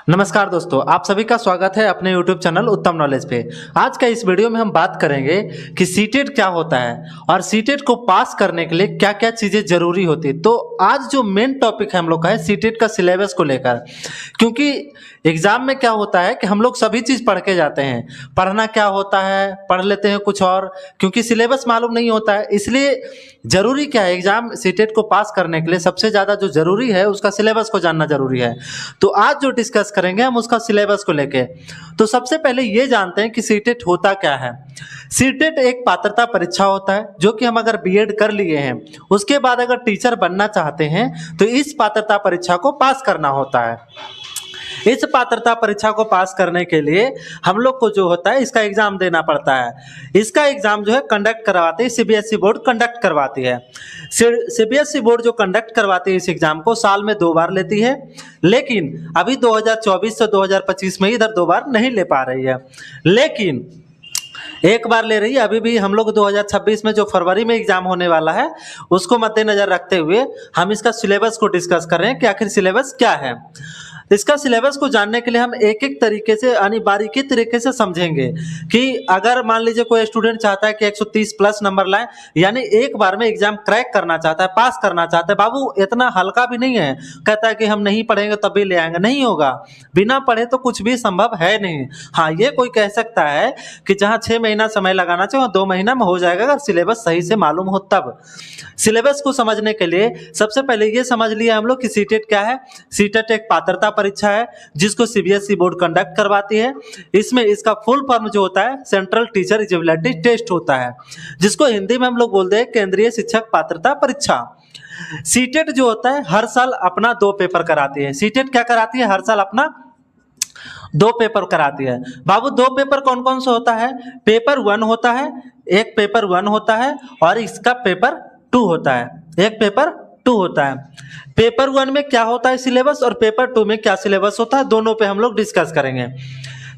नमस्कार दोस्तों, आप सभी का स्वागत है अपने YouTube चैनल उत्तम नॉलेज पे। आज का इस वीडियो में हम बात करेंगे कि सीटेट क्या होता है और सीटेट को पास करने के लिए क्या क्या चीज़ें जरूरी होती है। तो आज जो मेन टॉपिक है हम लोग का है सीटेट का सिलेबस को लेकर, क्योंकि एग्जाम में क्या होता है कि हम लोग सभी चीज़ पढ़ के जाते हैं, पढ़ना क्या होता है पढ़ लेते हैं कुछ और, क्योंकि सिलेबस मालूम नहीं होता है। इसलिए जरूरी क्या है, एग्जाम सीटेट को पास करने के लिए सबसे ज़्यादा जो जरूरी है उसका सिलेबस को जानना जरूरी है। तो आज जो डिस्कस करेंगे हम उसका सिलेबस को लेके। तो सबसे पहले ये जानते हैं कि सीटेट होता क्या है। सीटेट एक पात्रता परीक्षा होता है जो कि हम अगर बीएड कर लिए हैं उसके बाद अगर टीचर बनना चाहते हैं तो इस पात्रता परीक्षा को पास करना होता है। इस पात्रता परीक्षा को पास करने के लिए हम लोग को जो होता है इसका एग्जाम देना पड़ता है। इसका एग्जाम जो है कंडक्ट करवाती है सीबीएसई बोर्ड कंडक्ट करवाती है। सीबीएसई बोर्ड जो कंडक्ट करवाती है इस एग्जाम को साल में 2 बार लेती है, लेकिन अभी 2024 से 2025 में इधर 2 बार नहीं ले पा रही है, लेकिन एक बार ले रही है। अभी भी हम लोग 2026 में जो फरवरी में एग्जाम होने वाला है उसको मद्देनजर रखते हुए हम इसका सिलेबस को डिस्कस कर रहे हैं कि आखिर सिलेबस क्या है। इसका सिलेबस को जानने के लिए हम एक एक तरीके से यानी बारीकी तरीके से समझेंगे कि अगर मान लीजिए कोई स्टूडेंट चाहता है कि 130 प्लस नंबर लाए, यानी एक बार में एग्जाम क्रैक करना चाहता है, पास करना चाहता है, बाबू इतना हल्का भी नहीं है, कहता है कि हम नहीं पढ़ेंगे तब भी ले आएंगे, नहीं होगा। बिना पढ़े तो कुछ भी संभव है नहीं। हाँ, ये कोई कह सकता है कि जहाँ 6 महीना समय लगाना चाहिए वहाँ 2 महीना में हो जाएगा अगर सिलेबस सही से मालूम हो तब। सिलेबस को समझने के लिए सबसे पहले ये समझ लिया हम लोग कि सीटेट क्या है। सीटेट एक पात्रता परीक्षा है जिसको सीबीएसई बोर्ड कंडक्ट करवाती है। इसमें इसका फुल फॉर्म जो होता है सेंट्रल टीचर एलिजिबिलिटी टेस्ट होता है, जिसको हिंदी में हम लोग बोलते हैं केंद्रीय शिक्षक पात्रता परीक्षा। सीटेट जो होता है हर साल अपना 2 पेपर कराती है। सीटेट क्या कराती है, हर साल अपना 2 पेपर कराती है। बाबू 2 पेपर कौन कौन सा होता है? पेपर 1 होता है, एक पेपर 1 होता है और इसका पेपर 2 होता है, एक पेपर 2 होता है। पेपर 1 में क्या होता है सिलेबस और पेपर 2 में क्या सिलेबस होता है, दोनों पे हम लोग डिस्कस करेंगे।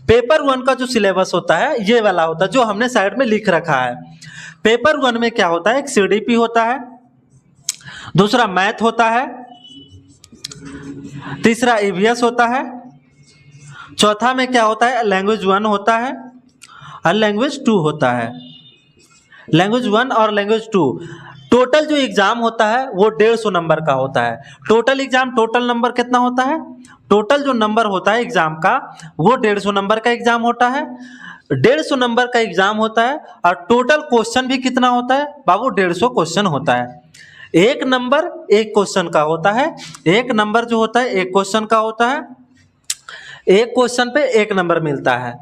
पेपर 1 का जो सिलेबस होता है ये वाला होता है जो हमने साइड में लिख रखा है। पेपर 1 में क्या होता है, एक सीडीपी होता है, दूसरा मैथ होता है, तीसरा ईवीएस होता है, चौथा में क्या होता है लैंग्वेज 1 होता है और लैंग्वेज 2 होता है। लैंग्वेज 1 और लैंग्वेज 2 टोटल जो एग्जाम होता है वो 150 नंबर का होता है। टोटल एग्जाम, टोटल नंबर कितना होता है, टोटल जो नंबर होता है एग्जाम का वो 150 नंबर का एग्जाम होता है। 150 नंबर का एग्जाम होता है और टोटल क्वेश्चन भी कितना होता है बाबू, 150 क्वेश्चन होता है। एक नंबर एक क्वेश्चन का होता है, एक नंबर जो होता है एक क्वेश्चन का होता है, एक क्वेश्चन पे 1 नंबर मिलता है।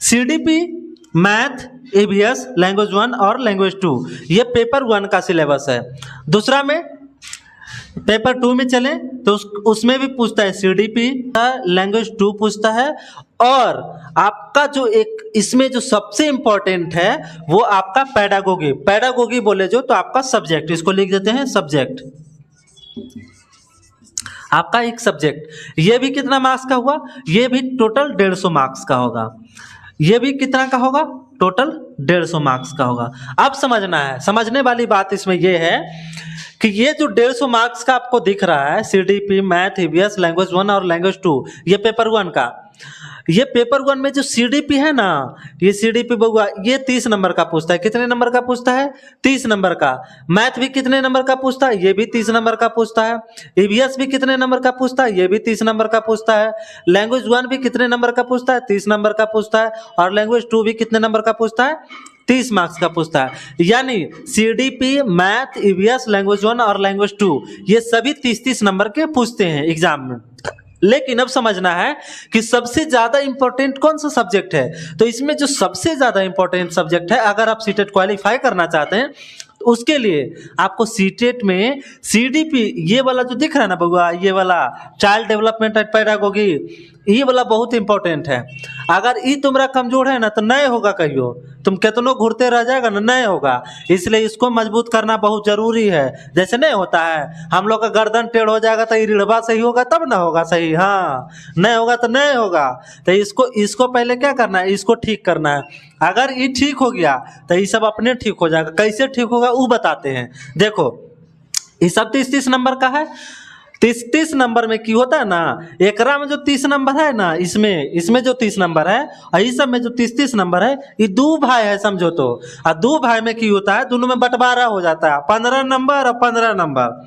सीडीपी, मैथ, ईवीएस, लैंग्वेज 1 और लैंग्वेज 2 ये पेपर 1 का सिलेबस है। दूसरा में पेपर 2 में चलें तो उसमें भी पूछता है सीडीपी, लैंग्वेज 2 पूछता है, और आपका जो एक इसमें जो सबसे इंपॉर्टेंट है वो आपका पैडागोगी। पैडागोगी बोले जो तो आपका सब्जेक्ट, इसको लिख देते हैं सब्जेक्ट, आपका एक सब्जेक्ट। ये भी कितना मार्क्स का हुआ, ये भी टोटल 150 मार्क्स का होगा। ये भी कितना का होगा, टोटल 150 मार्क्स का होगा। अब समझना है, समझने वाली बात इसमें ये है कि ये जो 150 मार्क्स का आपको दिख रहा है सीडीपी, मैथ, ईवीएस, लैंग्वेज 1 और लैंग्वेज 2 ये पेपर 1 का। ये पेपर 1 में जो सीडीपी है ना, ये सीडीपी बउआ ये 30 नंबर का पूछता है। कितने नंबर का पूछता है, 30 नंबर का। मैथ भी कितने नंबर का पूछता है, ये भी 30 नंबर का पूछता है। ईवीएस भी कितने नंबर का पूछता है, ये भी 30 नंबर का पूछता है। लैंग्वेज 1 भी कितने नंबर का पूछता है, 30 नंबर का पूछता है। और लैंग्वेज 2 भी कितने नंबर का पूछता है, 30 मार्क्स का पूछता है। यानी सीडीपी, मैथ, ईवीएस, लैंग्वेज 1 और लैंग्वेज 2 ये सभी 30-30 नंबर के पूछते हैं एग्जाम में। लेकिन अब समझना है कि सबसे ज्यादा इंपॉर्टेंट कौन सा सब्जेक्ट है। तो इसमें जो सबसे ज्यादा इंपॉर्टेंट सब्जेक्ट है, अगर आप सीटेट क्वालिफाई करना चाहते हैं तो उसके लिए आपको सीटेट में सीडीपी ये वाला जो दिख रहा है ना बउआ, ये वाला चाइल्ड डेवलपमेंट एंड पैडागोगी, ये वाला बहुत इंपॉर्टेंट है। अगर ये तुम्हारा कमजोर है ना तो नए होगा, कहियो तुम कितनों घूरते रह जाएगा ना, नए होगा। इसलिए इसको मजबूत करना बहुत जरूरी है। जैसे नहीं होता है हम लोग का गर्दन टेढ़ हो जाएगा तो ये रीढ़वा सही होगा तब ना होगा सही, हाँ नए होगा तो नए होगा। तो इसको पहले क्या करना है, इसको ठीक करना है। अगर ये ठीक हो गया तो ये सब अपने ठीक हो जाएगा। कैसे ठीक होगा वो बताते हैं। देखो ये सब 30-30 नंबर का है। तीस नंबर में की होता है ना, एकरा में जो 30 नंबर है ना, इसमें जो 30 नंबर है और इस सब में जो 30 नंबर है, ये दो भाई है समझो तो। और दो भाई में की होता है, दोनों में बंटवारा हो जाता है, 15 नंबर और 15 नंबर।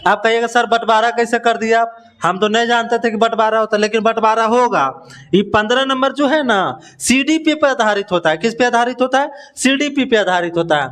आप कहिएगा सर बंटवारा कैसे कर दिया आप, हम तो नहीं जानते थे कि बंटवारा होता है, लेकिन बंटवारा होगा। ये 15 नंबर जो है ना सीडीपी पर आधारित होता है। किस पे आधारित होता है? सीडीपी पे आधारित होता है,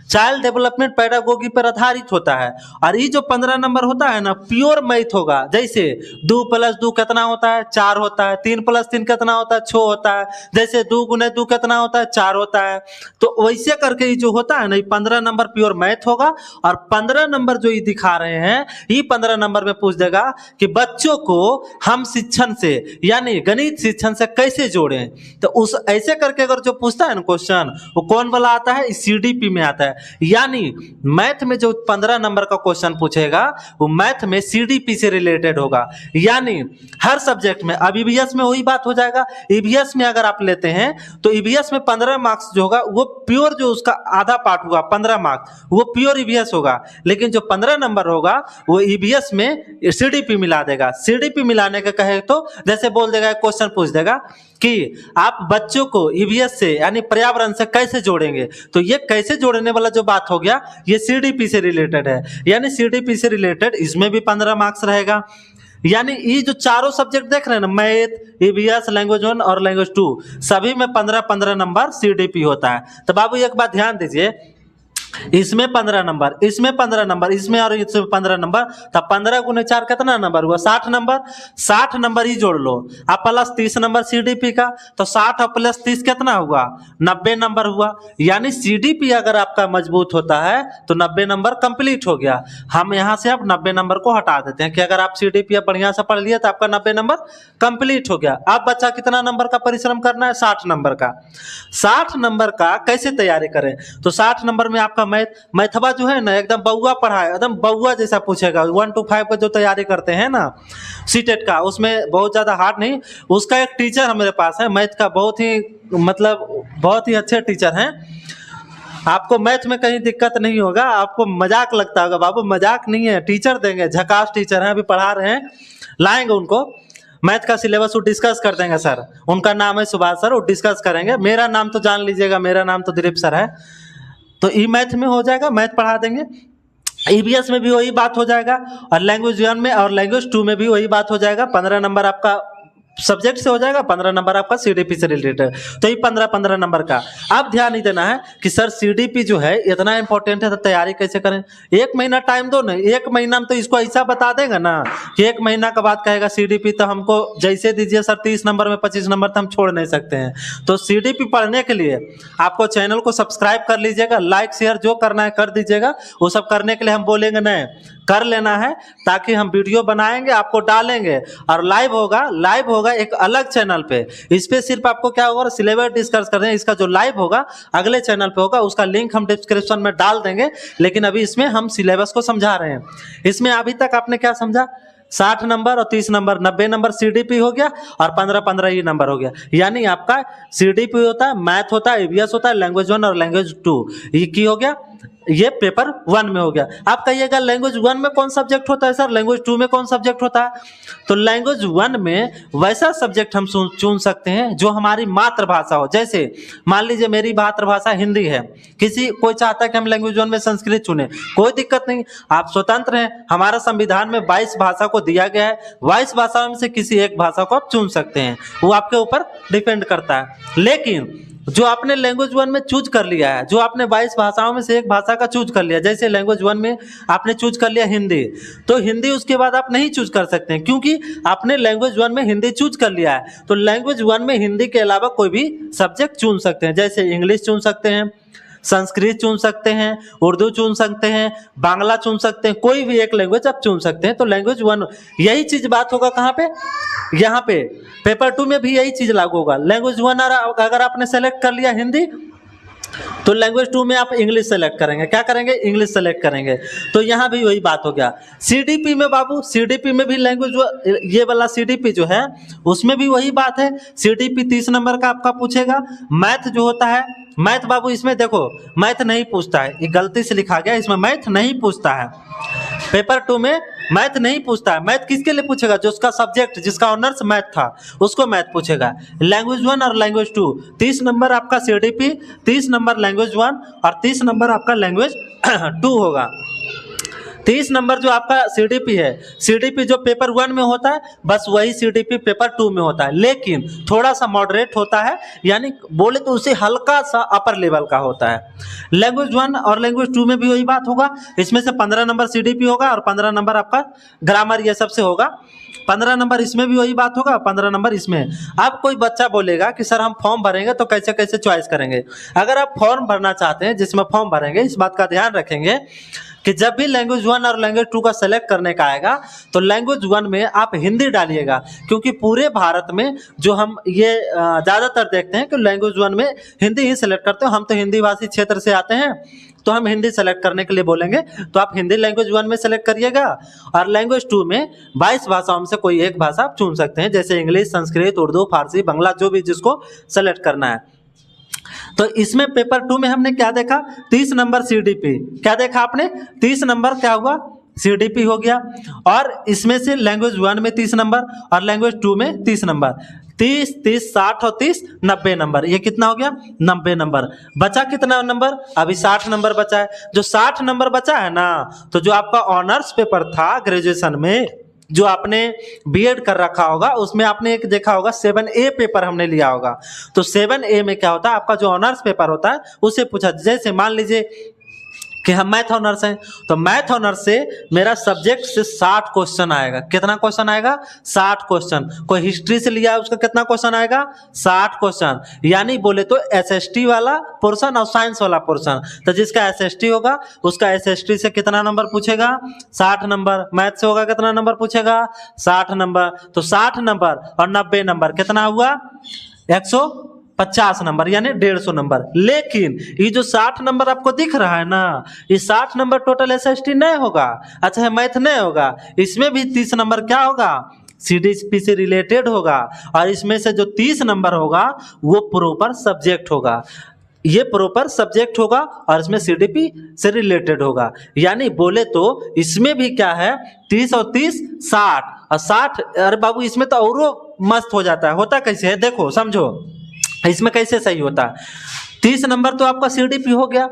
चाइल्ड डेवलपमेंट पैडागोगी पर आधारित होता है। और ये जो 15 नंबर होता है ना प्योर मैथ होगा। जैसे 2 + 2 कितना होता है? 4 होता है। 3 + 3 कितना होता है? 6 होता है। जैसे 2 × 2 कितना होता है? 4 होता है। तो वैसे करके ये जो होता है ना, ये 15 नंबर प्योर मैथ होगा। और 15 नंबर जो ये दिखा रहे हैं, ये 15 नंबर में पूछ देगा कि बच्चों को हम शिक्षण से यानी गणित शिक्षण से कैसे जोड़ें। तो उस ऐसे करके अगर जो पूछता है ना क्वेश्चन, वो कौन वाला आता है? सीडीपी में आता है। यानी मैथ में जो 15 नंबर का क्वेश्चन पूछेगा वो मैथ में सीडीपी से रिलेटेड होगा। यानी हर सब्जेक्ट में, अब ईवीएस में वही बात हो जाएगा। ईवीएस में अगर आप लेते हैं तो ईवीएस में 15 मार्क्स जो होगा वो प्योर, जो उसका आधा पार्ट होगा 15 मार्क्स, वो प्योर ईवीएस होगा। लेकिन जो 15 नंबर होगा वो ईवीएस में सीडीपी मिला देगा। सीडीपी मिलाने का कहे तो जैसे बोल देगा, क्वेश्चन पूछ देगा कि आप बच्चों को ईवीएस से यानी पर्यावरण से कैसे जोड़ेंगे। तो ये कैसे जोड़ने वाला जो बात हो गया, ये सीडीपी से रिलेटेड है। यानी सीडीपी से रिलेटेड इसमें भी 15 मार्क्स रहेगा। यानी ये जो चारों सब्जेक्ट देख रहे हैं ना, मैथ, ईवीएस, लैंग्वेज 1 और लैंग्वेज 2, सभी में 15-15 नंबर सीडीपी होता है। तो बाबू एक बात ध्यान दीजिए, इसमें 15 नंबर, इसमें 15 नंबर, इसमें और इसमें 15 नंबर, तब 15 × 4 कितना नंबर हुआ? 60 नंबर। 60 नंबर ही जोड़ लो आप, प्लस 30 नंबर सीडीपी का, तो 60 और प्लस 30 कितना हुआ? 90 नंबर हुआ। यानी सीडीपी अगर आपका मजबूत होता है तो 90 नंबर कंप्लीट हो गया। हम यहाँ से अब 90 नंबर को हटा देते हैं कि अगर आप सीडीपी बढ़िया से पढ़ लिया तो आपका 90 नंबर कंप्लीट हो गया। अब बच्चा कितना नंबर का परिश्रम करना है? 60 नंबर का। 60 नंबर का कैसे तैयारी करें? तो 60 नंबर में आपका मैथवा जो है ना एकदम बउआ पढ़ा है, एकदम बउआ जैसा पूछेगा। 1 to 5 का जो तैयारी करते हैं ना सीटेट का, उसमें बहुत ज्यादा हार्ड नहीं। उसका एक टीचर हमारे पास है मैथ का, बहुत ही मतलब बहुत ही अच्छे टीचर हैं। आपको मैथ में कहीं दिक्कत नहीं होगा। आपको मजाक लगता होगा, बाबू मजाक नहीं है, टीचर देंगे, झकास टीचर हैं, अभी पढ़ा रहे हैं, लाएंगे उनको। मैथ का सिलेबस वो डिस्कस कर देंगे सर। उनका नाम है सुभाष सर, वो डिस्कस करेंगे। मेरा नाम तो जान लीजिएगा, मेरा नाम तो दिलीप सर है। तो ई मैथ में हो जाएगा, मैथ पढ़ा देंगे। ईवीएस में भी वही बात हो जाएगा, और लैंग्वेज 1 में और लैंग्वेज 2 में भी वही बात हो जाएगा। 15 नंबर आपका सब्जेक्ट से हो जाएगा, 15 नंबर आपका सीडीपी से रिलेटेड। तो ये 15-15 नंबर का। अब ध्यान नहीं देना है कि सर सीडीपी जो है इतना इंपॉर्टेंट है तो तैयारी कैसे करें। 1 महीना टाइम दो ना, 1 महीना में तो इसको ऐसा बता देगा ना कि 1 महीना के बाद कहेगा सीडीपी तो हमको जैसे दीजिए सर, 30 नंबर में 25 नंबर तो हम छोड़ नहीं सकते हैं। तो सीडीपी पढ़ने के लिए आपको चैनल को सब्सक्राइब कर लीजिएगा, लाइक शेयर जो करना है कर दीजिएगा। वो सब करने के लिए हम बोलेंगे नहीं, कर लेना है, ताकि हम वीडियो बनाएंगे आपको डालेंगे। और लाइव होगा एक अलग चैनल पे। इस पे सिर्फ आपको क्या होगा, सिलेबस डिस्कस कर रहे हैं। इसका जो लाइव होगा अगले चैनल पे होगा, उसका लिंक हम डिस्क्रिप्शन में डाल देंगे। लेकिन अभी इसमें हम सिलेबस को समझा रहे हैं। इसमें अभी तक आपने क्या समझा? 60 नंबर और 30 नंबर, 90 नंबर सीडीपी हो गया, और 15-15 ये नंबर हो गया। यानी आपका सीडीपी होता है, मैथ होता है, ईवीएस होता है, लैंग्वेज 1 और लैंग्वेज 2, ये की हो गया, ये पेपर 1 में हो गया। आप कहिएगा लैंग्वेज 1 में कौन सब्जेक्ट होता है सर, लैंग्वेज 2 में कौन सब्जेक्ट होता है? तो लैंग्वेज 1 में वैसा सब्जेक्ट हम चुन सकते हैं जो हमारी मातृभाषा हो। जैसे मान लीजिए मेरी मातृभाषा हिंदी है, कोई चाहता है कि हम लैंग्वेज 1 में संस्कृत चुने, कोई दिक्कत नहीं, आप स्वतंत्र हैं। हमारा संविधान में 22 भाषा को दिया गया है, 22 भाषाओं में से किसी एक भाषा को आप चुन सकते हैं, वो आपके ऊपर डिपेंड करता है। लेकिन जो आपने लैंग्वेज 1 में चूज कर लिया है, जो आपने 22 भाषाओं में से एक भाषा का चूज कर लिया, जैसे लैंग्वेज 1 में आपने चूज कर लिया हिंदी, तो हिंदी उसके बाद आप नहीं चूज कर सकते हैं, क्योंकि आपने लैंग्वेज 1 में हिंदी चूज कर लिया है। तो लैंग्वेज 1 में हिंदी के अलावा कोई भी सब्जेक्ट चुन सकते हैं, जैसे इंग्लिश चुन सकते हैं, संस्कृत चुन सकते हैं, उर्दू चुन सकते हैं, बांग्ला चुन सकते हैं, कोई भी एक लैंग्वेज आप चुन सकते हैं। तो लैंग्वेज 1 यही चीज बात होगा कहाँ पे, यहाँ पे। पेपर 2 में भी यही चीज लागू होगा। लैंग्वेज 1 अगर आपने सेलेक्ट कर लिया हिंदी, तो लैंग्वेज 2 में आप इंग्लिश सेलेक्ट करेंगे, क्या करेंगे, इंग्लिश सेलेक्ट करेंगे। तो यहाँ भी वही बात हो गया। सीडीपी में बाबू, सीडीपी में भी लैंग्वेज, ये वाला सीडीपी जो है उसमें भी वही बात है। सीडीपी 30 नंबर का आपका पूछेगा। मैथ जो होता है मैथ बाबू इसमें देखो मैथ नहीं पूछता है, ये गलती से लिखा गया, इसमें मैथ नहीं पूछता है। पेपर 2 में मैथ नहीं पूछता है। मैथ किसके लिए पूछेगा? जो उसका सब्जेक्ट, जिसका ऑनर्स मैथ था, उसको मैथ पूछेगा। लैंग्वेज 1 और लैंग्वेज 2, 30 नंबर आपका सीडीपी, 30 नंबर लैंग्वेज 1 और 30 नंबर आपका लैंग्वेज 2 होगा। 30 नंबर जो आपका सीडीपी है, सीडीपी जो पेपर 1 में होता है बस वही सीडीपी पेपर 2 में होता है, लेकिन थोड़ा सा मॉडरेट होता है, यानी बोले तो उसे हल्का सा अपर लेवल का होता है। लैंग्वेज 1 और लैंग्वेज 2 में भी वही बात होगा, इसमें से 15 नंबर सीडीपी होगा और 15 नंबर आपका ग्रामर ये सबसे होगा। 15 नंबर इसमें भी वही बात होगा, 15 नंबर इसमें। अब कोई बच्चा बोलेगा कि सर हम फॉर्म भरेंगे तो कैसे कैसे चॉइस करेंगे। अगर आप फॉर्म भरना चाहते हैं जिसमें फॉर्म भरेंगे, इस बात का ध्यान रखेंगे कि जब भी लैंग्वेज 1 और लैंग्वेज 2 का सेलेक्ट करने का आएगा तो लैंग्वेज 1 में आप हिंदी डालिएगा, क्योंकि पूरे भारत में जो हम ये ज़्यादातर देखते हैं कि लैंग्वेज 1 में हिंदी ही सेलेक्ट करते हैं। हम तो हिंदी भाषी क्षेत्र से आते हैं तो हम हिंदी सेलेक्ट करने के लिए बोलेंगे, तो आप हिंदी लैंग्वेज 1 में सेलेक्ट करिएगा। और लैंग्वेज 2 में 22 भाषाओं में से कोई एक भाषा आप चुन सकते हैं, जैसे इंग्लिश, संस्कृत, उर्दू, फारसी, बांग्ला, जो भी जिसको सेलेक्ट करना है। तो इसमें पेपर 2 में हमने क्या देखा? 30 नंबर सीडीपी। क्या देखा आपने? 30 नंबर क्या हुआ? सीडीपी हो गया। और इसमें से लैंग्वेज 1 में 30 नंबर और लैंग्वेज 2 में 30 नंबर, 30, 30, 60 और 30, 90 नंबर। ये कितना हो गया? 90 नंबर। बचा कितना नंबर? अभी 60 नंबर बचा है। जो 60 नंबर बचा है ना, तो जो आपका ऑनर्स पेपर था ग्रेजुएशन में, जो आपने बीएड कर रखा होगा, उसमें आपने एक देखा होगा 7A पेपर हमने लिया होगा। तो 7A में क्या होता है? आपका जो ऑनर्स पेपर होता है उसे पूछा, जैसे मान लीजिए कि हम मैथ ऑनर्स हैं, तो मैथ ऑनर्स से मेरा सब्जेक्ट से 60 क्वेश्चन आएगा। कितना क्वेश्चन आएगा? 60 क्वेश्चन। कोई हिस्ट्री से लिया है, उसका कितना क्वेश्चन आएगा? 60 क्वेश्चन। यानी बोले तो एसएसटी वाला पोर्शन और साइंस वाला पोर्शन, तो जिसका एसएसटी होगा उसका एसएसटी से कितना नंबर पूछेगा? 60 नंबर। मैथ से होगा कितना नंबर पूछेगा? 60 नंबर। तो 60 नंबर और 90 नंबर कितना हुआ? 150 नंबर, यानी 150 नंबर। लेकिन ये जो 60 नंबर आपको दिख रहा है ना, ये 60 नंबर टोटल एसएसटी नहीं होगा। अच्छा, मैथ नहीं होगा, इसमें भी 30 नंबर क्या होगा? सीडीपी से रिलेटेड होगा। और इसमें से जो 30 नंबर होगा वो प्रॉपर सब्जेक्ट होगा, ये प्रॉपर सब्जेक्ट होगा और इसमें सीडीपी से रिलेटेड होगा। यानी बोले तो इसमें भी क्या है? 30 और 30 60 और 60। अरे बाबू इसमें तो और मस्त हो जाता है। होता कैसे है देखो, समझो इसमें कैसे सही होता है। 30 नंबर तो आपका सीडीपी हो गया,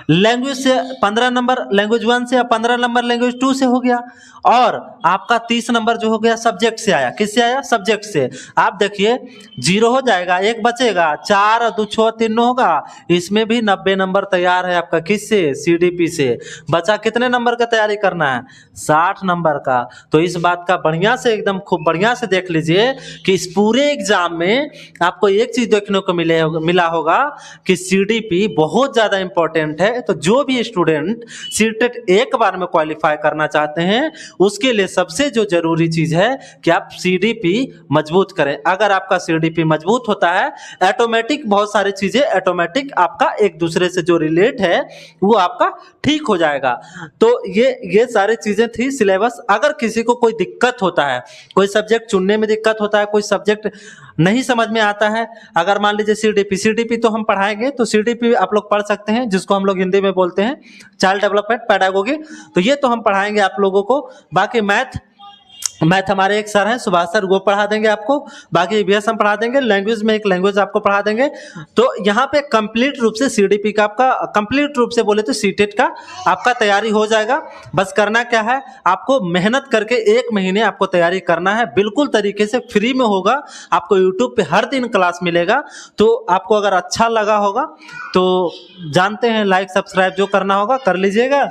लैंग्वेज से 15 नंबर लैंग्वेज 1 से, 15 नंबर लैंग्वेज 2 से हो गया, और आपका 30 नंबर जो हो गया सब्जेक्ट से आया। किससे आया? सब्जेक्ट से। आप देखिए 0 हो जाएगा, 1 बचेगा, 4 और 2 6 3 होगा। इसमें भी 90 नंबर तैयार है आपका। किससे? सीडीपी से। बचा कितने नंबर का तैयारी करना है? 60 नंबर का। तो इस बात का बढ़िया से, एकदम खूब बढ़िया से देख लीजिए कि इस पूरे एग्जाम में आपको एक चीज देखने को मिला होगा कि सीडीपी बहुत ज्यादा इंपॉर्टेंट है। तो जो भी स्टूडेंट सीटेट एक बार में क्वालिफाई करना चाहते हैं उसके लिए सबसे जो जरूरी चीज है कि आप सीडीपी मजबूत करें। अगर आपका सीडीपी मजबूत होता है, ऑटोमेटिक बहुत सारी चीजें ऑटोमेटिक आपका एक दूसरे से जो रिलेट है वो आपका ठीक हो जाएगा। तो ये सारी चीजें थी सिलेबस। अगर किसी को कोई दिक्कत होता है, कोई सब्जेक्ट चुनने में दिक्कत होता है, कोई सब्जेक्ट नहीं समझ में आता है, अगर मान लीजिए सीडीपी तो हम पढ़ाएंगे, तो सीडीपी आप लोग पढ़ सकते हैं, जिसको हम लोग हिंदी में बोलते हैं चाइल्ड डेवलपमेंट पेडागोगी। तो ये तो हम पढ़ाएंगे आप लोगों को। बाकी मैथ हमारे एक सर हैं सुभाष सर, वो पढ़ा देंगे आपको। बाकी ईवीएस हम पढ़ा देंगे। लैंग्वेज में एक लैंग्वेज आपको पढ़ा देंगे। तो यहाँ पे कंप्लीट रूप से सीडीपी का आपका कंप्लीट रूप से बोले तो सीटेट का आपका तैयारी हो जाएगा। बस करना क्या है, आपको मेहनत करके 1 महीने आपको तैयारी करना है। बिल्कुल तरीके से फ्री में होगा, आपको यूट्यूब पे हर दिन क्लास मिलेगा। तो आपको अगर अच्छा लगा होगा तो जानते हैं, लाइक सब्सक्राइब जो करना होगा कर लीजिएगा।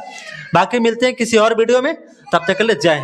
बाकी मिलते हैं किसी और वीडियो में, तब तक के लिए जय हिंद।